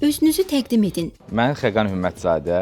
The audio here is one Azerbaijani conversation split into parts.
Özünüzü təqdim edin. Mən Xəqan Hümmətzadə,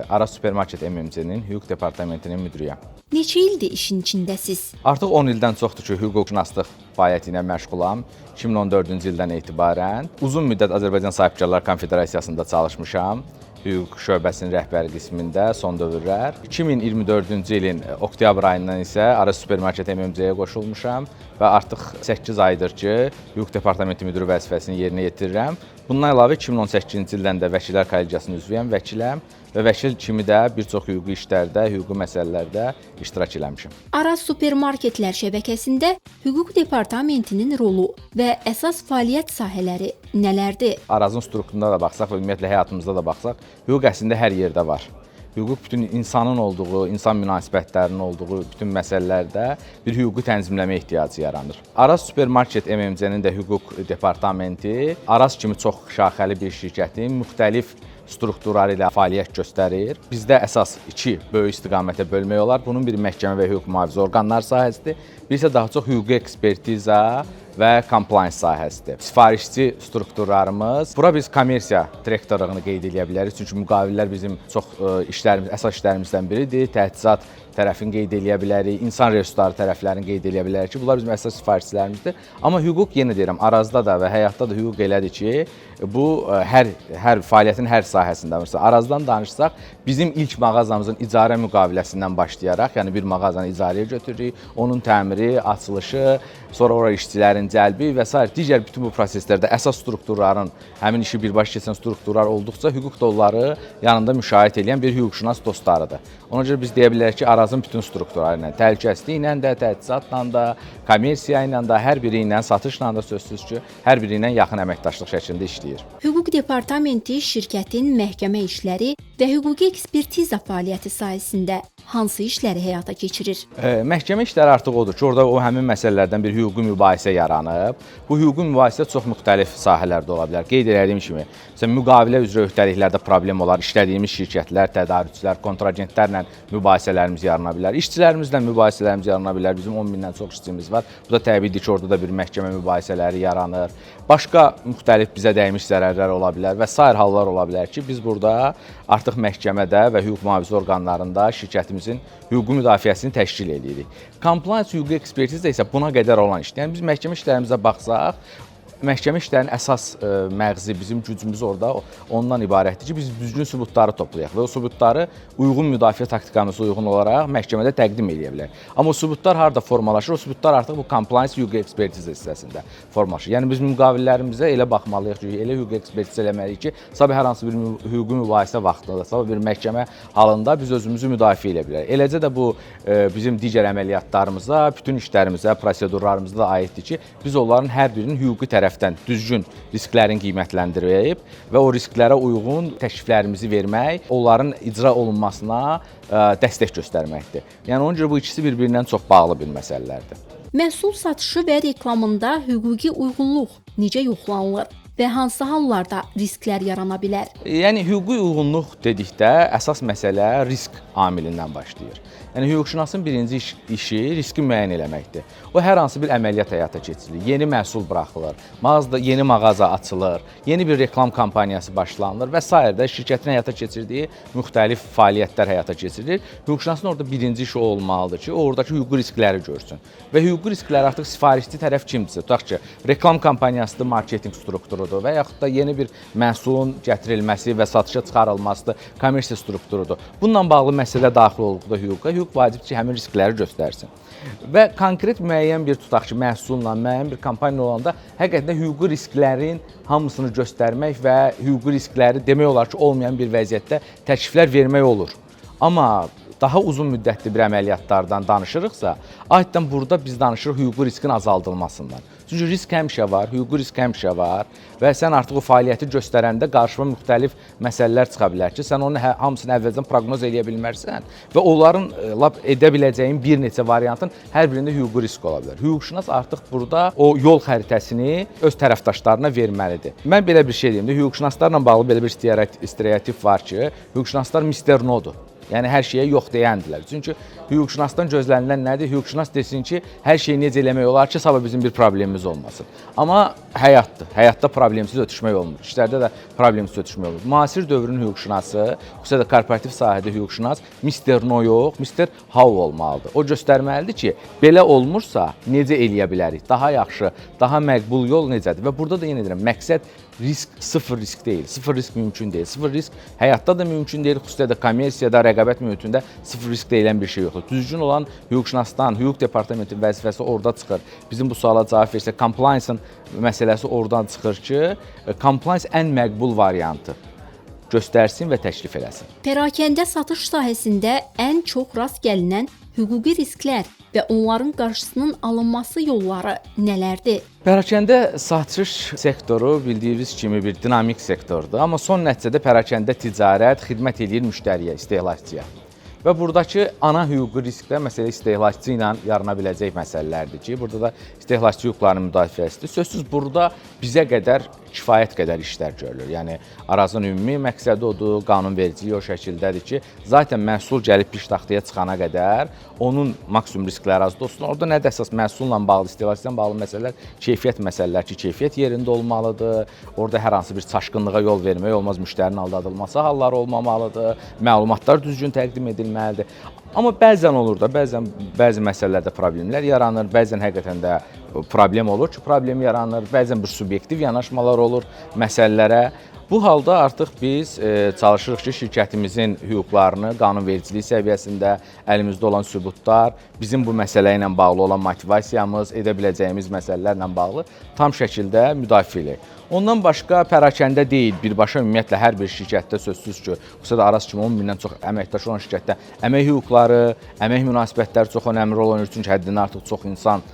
Araz Supermarket MMC-nin hüquq departamentinin müdiriyəm. Neçə ildir işin içindəsiz? Artıq 10 ildən çoxdur ki, hüquqşünaslıq fəaliyyəti ilə məşğulam. 2014-cü ildən etibarən uzun müddət Azərbaycan Sahibkarlar Konfederasiyasında çalışmışam. Hüquq şöbəsinin rəhbəri qismində son dövrlər. 2024-cü ilin oktyabr ayından isə Araz Supermarket MMC-yə qoşulmuşam və artıq 8 aydır ki, hüquq departamenti müdiri vəzifəsini yerinə yetirirəm. Bundan əlavə 2018-ci ildən də Vəkillər Kollegiyasının üzvüyəm, vəkiləm və vəkil kimi də bir çox hüquqi işlərdə, hüquqi məsələlərdə iştirak eləmişəm. Araz Supermarketlər şəbəkəsində hüquq departamentinin rolu və əsas fəaliyyət sahələri nələrdir? Arazın strukturuna da baxsaq və ümumiyyətlə həyatımızda da baxsaq, hüquq əslində hər yerdə var. Hüquq bütün insanın olduğu, insan münasibətlərinin olduğu bütün məsələlərdə bir hüquqi tənzimləmə ehtiyacı yaranır. Araz Supermarket MMC-nin də hüquq departamenti Araz kimi çox şaxəli bir şirkətin müxtəlif strukturları ilə fəaliyyət göstərir. Bizdə əsas iki böyük istiqamətə bölmək olar. Bunun biri məhkəmə və hüquq mühafizə orqanları sahəsidir. Bir isə daha çox hüquqi ekspertiza və compliance sahəsidir. Sifarişçi strukturlarımız, bura biz kommersiya direktorluğunu qeyd edə bilərik. Çünki müqavillər bizim çox əsas işlərimizdən biridir. Təchizat tərəfini qeyd edə bilərik, insan resursları tərəflərini qeyd edə bilərik ki, bunlar bizim əsas sifarişçilərimizdir. Amma hüquq, yenə deyirəm, Arazda da və həyatda da hüquq elədir ki, bu hər fəaliyyətin hər sahəsində. Məsələn, Arazdan danışsaq, bizim ilk mağazamızın icarə müqaviləsindən başlayaraq, yəni bir mağazanı icarəyə götürürük, onun təmiri, açılışı, sonra ora işçilərin cəlbi və s. digər bütün bu proseslərdə əsas strukturların, həmin işi birbaşa keçən strukturlar olduqca hüquq da onları yanında müşahidə edən bir hüquqşünas dostlarıdır. Ona görə biz deyə bilərik ki, Arazın bütün strukturları ilə, təhlükəsizlik ilə də, təchizatla da, kommersiya ilə də, hər biri ilə, satışla da sözsüz ki, hər biri ilə yaxın əməkdaşlıq şəklində işləyir. Hüquq departamenti şirkətin məhkəmə işləri və hüquqi ekspertiza fəaliyyəti sahəsində hansı işləri həyata keçirir? Məhkəmə işləri artıq odur ki, orada o həmin məsələlərdən bir hüquqi mübahisə yaranıb. Bu hüquqi mübahisə çox müxtəlif sahələrdə ola bilər. Qeyd etdiyim kimi, məsələn, müqavilə üzrə öhdəliklərdə problem olar, işlədiyimiz şirkətlər, tədarükçülər, kontragentlərlə mübahisələrimiz yarana bilər. İşçilərimizlə mübahisələrimiz yarana bilər. Bizim 10 mindən çox işçimiz var. Bu da təbiidir ki, orada da bir məhkəmə mübahisələri yaranır. Başqa müxtəlif bizə dəymiş zərərlər ola bilər və sair hallar ola bilər ki, biz burada artıq məhkəmədə və hüquq mühafizə orqanlarında şirkətimizin hüquqi müdafiəsini təşkil edirik. Compliance hüquqi ekspertiza isə buna qədər olan işdir. Yəni biz məhkəmə işlərimizə baxsaq, məhkəmə işlərinin əsas məğzi, bizim gücümüz orada ondan ibarətdir ki, biz düzgün sübutları toplayaq və o sübutları uyğun müdafiə taktikamıza uyğun olaraq məhkəmədə təqdim edə bilərik. Amma o sübutlar harda formalaşır? O sübutlar artıq bu compliance hüquqi ekspertiza hissəsində formalaşır. Yəni biz müqavillərimizə elə baxmalıyıq ki, elə hüquqi ekspertiza eləməliyik ki, sabah hər hansı bir hüquqi mübahisə vaxtında, sabah bir məhkəmə halında biz özümüzü müdafiə edə bilərik. Eləcə də bu bizim digər əməliyyatlarımıza, bütün işlərimizə, prosedurlarımıza da aiddir ki, biz onların hər birinin hüquqi tərəfdən düzgün risklərin qiymətləndirib və o risklərə uyğun təkliflərimizi vermək, onların icra olunmasına dəstək göstərməkdir. Yəni ona görə bu ikisi bir-birindən çox bağlı bir məsələlərdir. Məhsul satışı və reklamında hüquqi uyğunluq necə yoxlanılır və hansı hallarda risklər yarana bilər? Yəni hüquqi uyğunluq dedikdə əsas məsələ risk amilindən başlayır. Yəni hüquqşünasın birinci işi riski müəyyən eləməkdir. O hər hansı bir əməliyyat həyata keçirilir, yeni məhsul buraxılır, mağazada yeni mağaza açılır, yeni bir reklam kampaniyası başlanılır və s. də şirkətin həyata keçirdiyi müxtəlif fəaliyyətlər həyata keçirilir. Hüquqşünasın orada birinci işi olmalıdır ki, oradakı hüquqi riskləri görsün. Və hüquqi risklər artıq sifarişçi tərəf kimdirsə, tutaq ki, reklam kampaniyasıdır, marketinq strukturudur və yaxud da yeni bir məhsulun gətirilməsi və satışa çıxarılmasıdır, kommersiya strukturudur. Bununla bağlı məsələ daxil olduqda hüquq vacibdir ki, həmin riskləri göstərsin. Və konkret müəyyən bir tutaq ki, məhsulla, müəyyən bir kampaniya olanda həqiqətən hüquqi risklərin hamısını göstərmək və hüquqi riskləri demək olar ki, olmayan bir vəziyyətdə təkliflər vermək olur. Amma daha uzun müddətli bir əməliyyatlardan danışırıqsa, adətən burada biz danışırıq hüquqi riskin azaldılmasından. Çünki risk həmişə var, hüquqi risk həmişə var və sən artıq o fəaliyyəti göstərəndə qarşıma müxtəlif məsələlər çıxa bilər ki, sən onun hamısını əvvəldən proqnoz edə bilmərsən və onların lap edə biləcəyin bir neçə variantın hər birində hüquqi risk ola bilər. Hüquqşünas artıq burada o yol xəritəsini öz tərəfdaşlarına verməlidir. Mən belə bir şey deyim də, hüquqşünaslarla bağlı belə bir stereotip var ki, hüquqşünaslar Mister Nodur. Yəni hər şeyə yox deyəndilər. Çünki hüquqşünasdan gözlənilən nədir? Hüquqşünas desin ki, hər şeyi necə eləmək olar ki, sabah bizim bir problemimiz olmasın. Amma həyatdır. Həyatda problemsiz ötüşmək olmur. İşlərdə də problemsiz ötüşmək olmur. Müasir dövrün hüquqşünası, xüsusilə də korporativ sahədə hüquqşünas Mr. No yox, Mr. How olmalıdır. O göstərməlidir ki, belə olmursa necə eləyə bilərik? Daha yaxşı, daha məqbul yol necədir? Və burada da yenə deyirəm, məqsəd risk, sıfır risk deyil. Sıfır risk mümkün deyil. Sıfır risk həyatda da mümkün deyil, xüsusilə də kommersiyada, rəqabət mühitində sıfır risk deyilən bir şey yoxdur. Düzgün olan hüquqşünasdan, hüquq departamentinin vəzifəsi orada çıxır. Bizim bu suala cavab versək, compliance-ın məsələsi oradan çıxır ki, compliance ən məqbul variantı göstərsin və təklif eləsin. Perakəndə satış sahəsində ən çox rast gəlinən hüquqi risklər və onların qarşısının alınması yolları nələrdir? Perakəndə satış sektoru bildiyiniz kimi bir dinamik sektordur, amma son nəticədə perakəndə ticarət xidmət edir müştəriyə, istehlakçıya. Və buradakı ana hüquqi risklər məsələ istehlakçı ilə yarana biləcək məsələlərdir ki, burada da istehlakçı hüquqlarının müdafiəsidir. Sözsüz burada bizə qədər kifayət qədər işlər görülür. Yəni Arazın ümumi məqsədi odur, qanunvericiliyi o şəkildədir ki, zaten məhsul gəlib piştaxtaya çıxana qədər onun maksimum riskləri az olsun. Orada nədir əsas məhsulla bağlı, istehlakçıdan bağlı məsələlər, keyfiyyət məsələlər ki, keyfiyyət yerində olmalıdır. Orada hər hansı bir çaşqınlığa yol vermək olmaz, müştərinin aldadılması halları olmamalıdır, məlumatlar düzgün təqdim edilməlidir. Amma bəzən olur da, bəzi məsələlərdə problemlər yaranır, bəzən həqiqətən də problem olur ki, problem yaranır, bəzən bir subyektiv yanaşmalar olur məsələlərə. Bu halda artıq biz çalışırıq ki, şirkətimizin hüquqlarını qanunvericilik səviyyəsində əlimizdə olan sübutlar, bizim bu məsələ ilə bağlı olan motivasiyamız, edə biləcəyimiz məsələlərlə bağlı tam şəkildə müdafiə edək. Ondan başqa perakəndə deyil, birbaşa ümumiyyətlə hər bir şirkətdə sözsüz ki, xüsusilə də Araz kimi 10 mindən çox əməkdaş olan şirkətdə əmək hüquqları, əmək münasibətləri çox önəmli rol oynayır, çünki həddindən artıq çox insan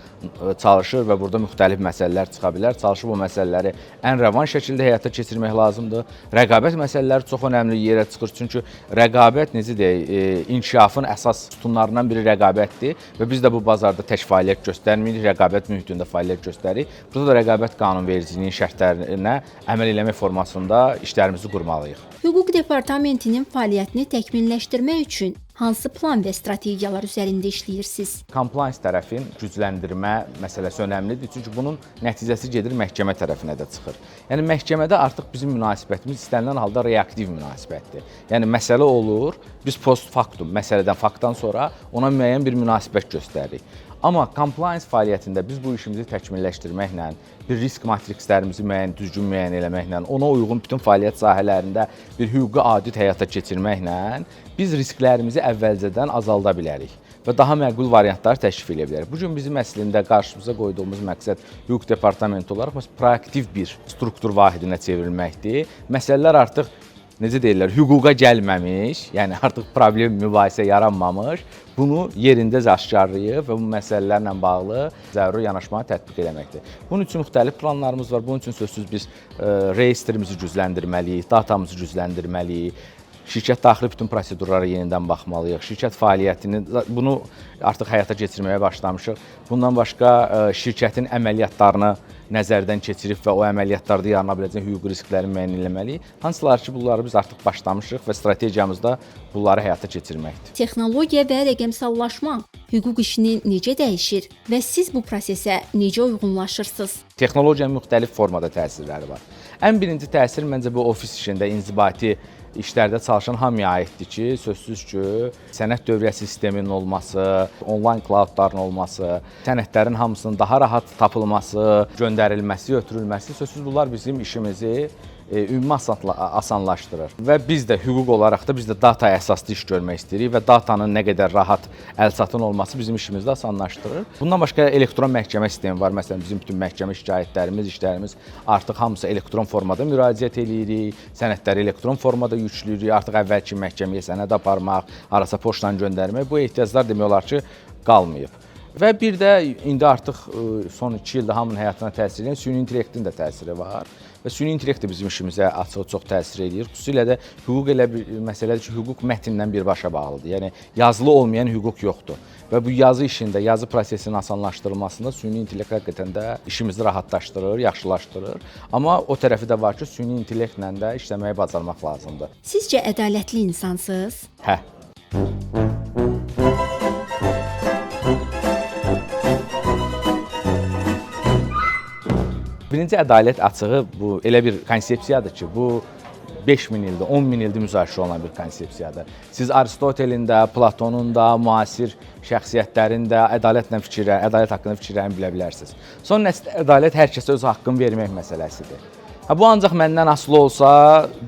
çalışır və burada müxtəlif məsələlər çıxa bilər. Çalışıb o məsələləri ən rəvan şəkildə həyata keçirmək lazımdır. Rəqabət məsələləri çox önəmli yerə çıxır, çünki rəqabət necə deyək, inkişafın əsas sütunlarından biri rəqabətdir və biz də bu bazarda tək fəaliyyət göstərmirik, rəqabət mühitində fəaliyyət göstəririk. Burada da rəqabət qanunvericiliyinin şərtlərinə əməl eləmək formasında işlərimizi qurmalıyıq. Hüquq departamentinin fəaliyyətini təkmilləşdirmək üçün hansı plan və strategiyalar üzərində işləyirsiniz? Compliance tərəfin gücləndirmə məsələsi önəmlidir, çünki bunun nəticəsi gedir məhkəmə tərəfinə də çıxır. Yəni məhkəmədə artıq bizim münasibətimiz istənilən halda reaktiv münasibətdir. Yəni məsələ olur, biz post factum, məsələdən faktdan sonra ona müəyyən bir münasibət göstəririk. Amma compliance fəaliyyətində biz bu işimizi təkmilləşdirməklə, bir risk matrikslərimizi düzgün müəyyən eləməklə, ona uyğun bütün fəaliyyət sahələrində bir hüquqi audit həyata keçirməklə biz risklərimizi əvvəlcədən azalda bilərik və daha məqbul variantlar təklif edə bilərik. Bu gün bizim əslində qarşımıza qoyduğumuz məqsəd hüquq departamenti olaraq proaktiv bir struktur vahidinə çevrilməkdir. Məsələlər artıq necə deyirlər, hüquqa gəlməmiş, yəni artıq problem, mübahisə yaranmamış, bunu yerindəcə aşkarlayıb və bu məsələlərlə bağlı zəruri yanaşmanı tətbiq eləməkdir. Bunun üçün müxtəlif planlarımız var. Bunun üçün sözsüz biz reyestrimizi gücləndirməliyik, datamızı gücləndirməliyik. Şirkət daxili bütün prosedurlara yenidən baxmalıyıq. Şirkət fəaliyyətini, bunu artıq həyata keçirməyə başlamışıq. Bundan başqa şirkətin əməliyyatlarını nəzərdən keçirib və o əməliyyatlarda yarana biləcək hüquqi riskləri müəyyən etməliyik. Hansılar ki, bunları biz artıq başlamışıq və strategiyamızda bunları həyata keçirməkdir. Texnologiya və rəqəmsallaşma hüquq işini necə dəyişir və siz bu prosesə necə uyğunlaşırsınız? Texnologiyanın müxtəlif formada təsirləri var. Ən birinci təsir məncə bu ofis işində inzibati işlərdə çalışan hamıya aiddir ki, sözsüz ki, sənəd dövriyyə sisteminin olması, onlayn cloudların olması, sənədlərin hamısının daha rahat tapılması, göndərilməsi, ötürülməsi, sözsüz bunlar bizim işimizi ümumi asanlaşdırır. Və biz də hüquq olaraq da biz də data əsaslı iş görmək istəyirik və datanın nə qədər rahat əlçatan olması bizim işimizi də asanlaşdırır. Bundan başqa elektron məhkəmə sistemi var. Məsələn, bizim bütün məhkəmə şikayətlərimiz, işlərimiz artıq hamısı elektron formada müraciət edirik, sənədləri elektron formada yüklüyürük, artıq əvvəlki məhkəməyə sənəd aparmaq, arasa poçtla göndərmək, bu ehtiyaclar demək olar ki, qalmayıb. Və bir də indi artıq son 2 ildə hamının həyatına təsir edən süni intellektin də təsiri var. Və süni intellekt də bizim işimizə açıq çox təsir edir. Xüsusilə də hüquq elə bir məsələdir ki, hüquq mətndən birbaşa bağlıdır. Yəni yazılı olmayan hüquq yoxdur. Və bu yazı işində, yazı prosesinin asanlaşdırılmasında süni intellekt həqiqətən də işimizi rahatlaşdırır, yaxşılaşdırır. Amma o tərəfi də var ki, süni intellektlə də işləməyi bacarmaq lazımdır. Sizcə ədalətli insansınız? Hə. Birinci ədalət açığı bu elə bir konsepsiyadır ki, bu 5000 ildir, 10000 ildir müzakirə olunan bir konsepsiyadır. Siz Aristotelin də, Platonun da, müasir şəxsiyyətlərin də ədalət haqqında fikirlərini bilə bilərsiniz. Son nəticədə ədalət hər kəsə öz haqqını vermək məsələsidir. Bu ancaq məndən asılı olsa,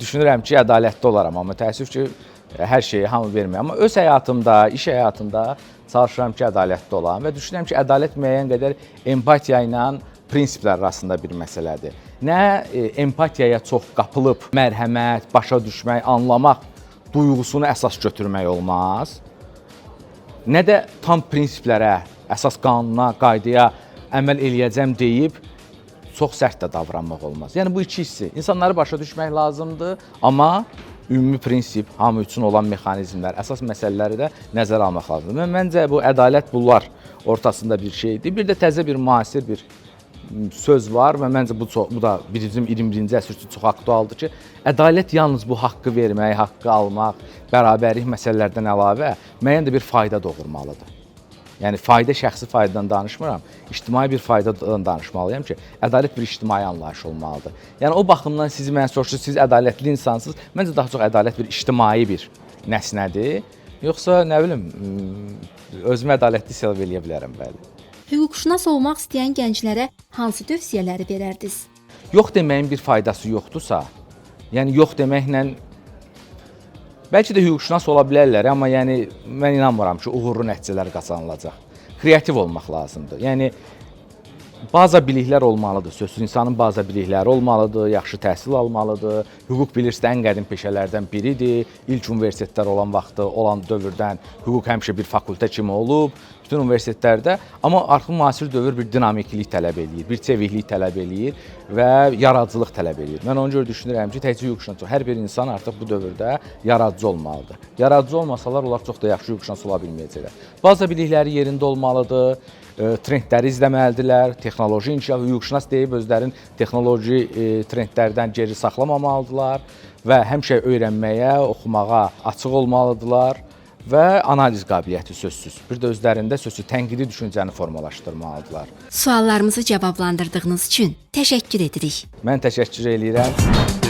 düşünürəm ki, ədalətli olaram, amma təəssüf ki, hər şeyi hamı vermir. Amma öz həyatımda, iş həyatımda çalışıram ki, ədalətli olam və düşünürəm ki, ədalət müəyyən qədər empatiya ilə prinsiplər arasında bir məsələdir. Nə empatiyaya çox qapılıb mərhəmət, başa düşmək, anlamaq duyğusunu əsas götürmək olmaz, nə də tam prinsiplərə, əsas qanuna, qaydaya əməl eləyəcəm deyib çox sərt də davranmaq olmaz. Yəni bu iki hissi. İnsanları başa düşmək lazımdır, amma ümumi prinsip, hamı üçün olan mexanizmlər, əsas məsələləri də nəzərə almaq lazımdır. Məncə bu ədalət bunlar ortasında bir şeydir. Bir də təzə bir müasir bir söz var və məncə bu da bizim 21-ci əsr üçün çox aktualdır ki, ədalət yalnız bu haqqı vermək, haqqı almaq, bərabərlik məsələlərdən əlavə müəyyən də bir fayda doğurmalıdır. Yəni fayda şəxsi faydadan danışmıram, ictimai bir faydadan danışmalıyam ki, ədalət bir ictimai anlayış olmalıdır. Yəni o baxımdan siz mənə soruşursunuz, siz ədalətli insansınız. Məncə daha çox ədalət bir ictimai bir nəsnədir. Yoxsa nə bilim, özümü ədalətli hesab eləyə bilərəm, bəli. Hüquqşünas olmaq istəyən gənclərə hansı tövsiyələri verərdiniz? Yox deməyin bir faydası yoxdursa, yəni yox deməklə bəlkə də hüquqşünas ola bilərlər, amma yəni mən inanmıram ki, uğurlu nəticələr qazanılacaq. Kreativ olmaq lazımdır. Yəni baza biliklər olmalıdır. Sözsüz insanın baza bilikləri olmalıdır, yaxşı təhsil almalıdır. Hüquq bilirsə ən qədim peşələrdən biridir. İlk universitetlər olan dövrdən hüquq həmişə bir fakültə kimi olub. Bütün universitetlərdə, amma artıq müasir dövr bir dinamiklik tələb eləyir, bir çeviklik tələb eləyir və yaradıcılıq tələb eləyir. Mən ona görə düşünürəm ki, təkcə hüquqşünas, hər bir insan artıq bu dövrdə yaradıcı olmalıdır. Yaradıcı olmasalar, onlar çox da yaxşı hüquqşünas ola bilməyəcəklər. Baza bilikləri yerində olmalıdır, trendləri izləməlidirlər, texnoloji inkişaf, hüquqşünas deyib özlərin texnoloji trendlərdən geri saxlamamalıdırlar və həmişə öyrənməyə, oxumağa açıq olmalıdırlar. Və analiz qabiliyyəti sözsüz. Bir də özlərində sözsüz tənqidi düşüncəni formalaşdırmalıdırlar. Suallarımızı cavablandırdığınız üçün təşəkkür edirik. Mən təşəkkür eləyirəm.